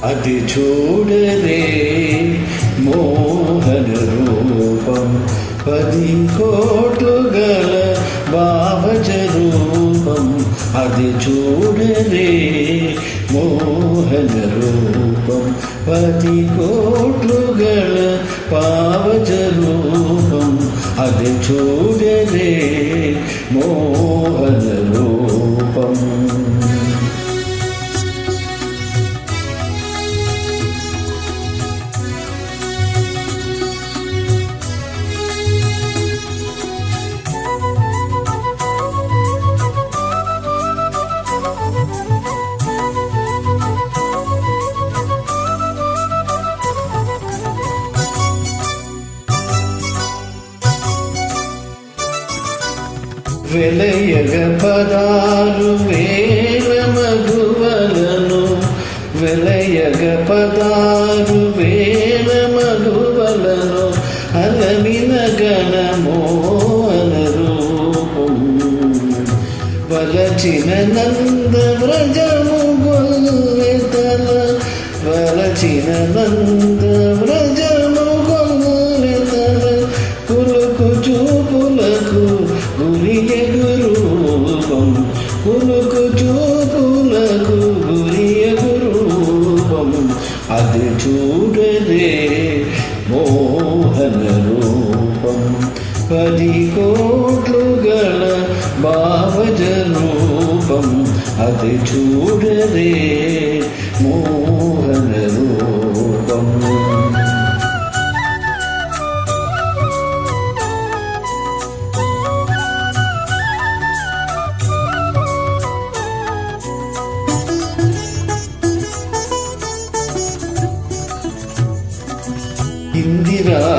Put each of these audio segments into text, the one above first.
అది చూడరే మోహన రూపం 10 కోట్లు గల భావజ రూపం అది చూడరే మోహన రూపం 10 కోట్లు గల భావజ రూపం అది చూడరే మోహన రూపం వెలయగ 16,000 మగువలను వెలయగ 16,000 మగువలను అలమిన గణమోహన రూపం వలచిన నంద వ్రజము గొల్లెతల వలచిన నంద వ్రజము గొల్లెతల కులుకు చూపులకు గురియగు రూపం కులుకు చూపులకు గురియగు రూపం అది చూడరే మోహన రూపం 10 కోట్లు గల భావజ రూపం అది చూడరే మోహన రూపం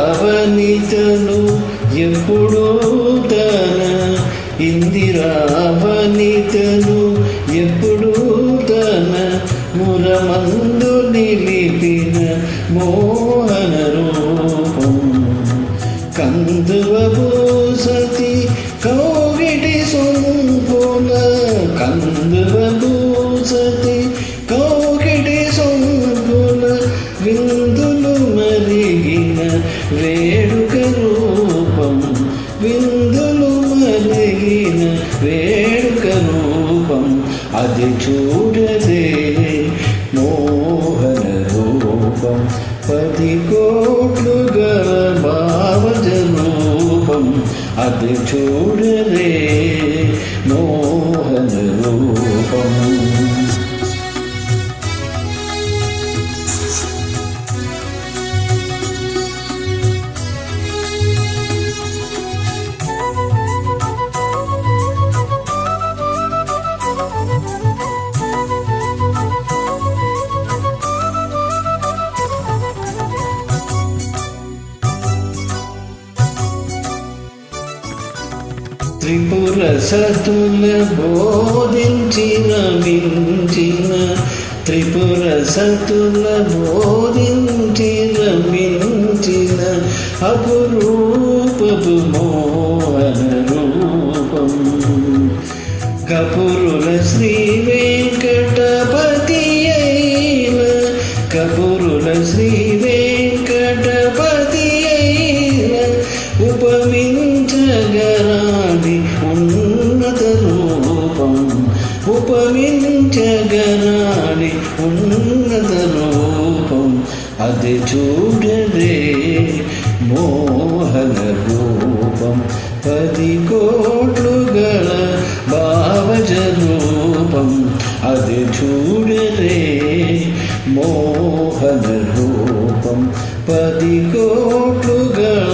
ఇందిరావనితను ఎప్పుడూ తన ఇందిరావనితను ఎప్పుడూ తన మురమందు నిలిపిన మోహన రూపం కందువ భూసతి కౌగిటి సొంపుల కందువ భూసతి కౌగిటి సొంపుల విందులు మరిగిన వేడుక రూపం విందులు మరిగిన వేడుక రూపం అది చూడదే మోహన రూపం 10 కోట్లు గల భావజ రూపం అది చూడరే మోహన రూపం త్రిపుర సతుల బోధించిన మించిన త్రిపుర సతుల బోధించిన మించిన అపురూపపు మోహన రూపం కపురుల శ్రీ వెంకటపతి అయిన కపురుల శ్రీ వెంకటపతి అయిన ఉపమించగరాని ఉన్నత రూపం ఉపమించగరాని ఉన్నత రూపం అది చూడరే మోహన రూపం 10 కోట్లు గల భావజ రూపం అది చూడరే మోహన రూపం 10 కోట్లు గల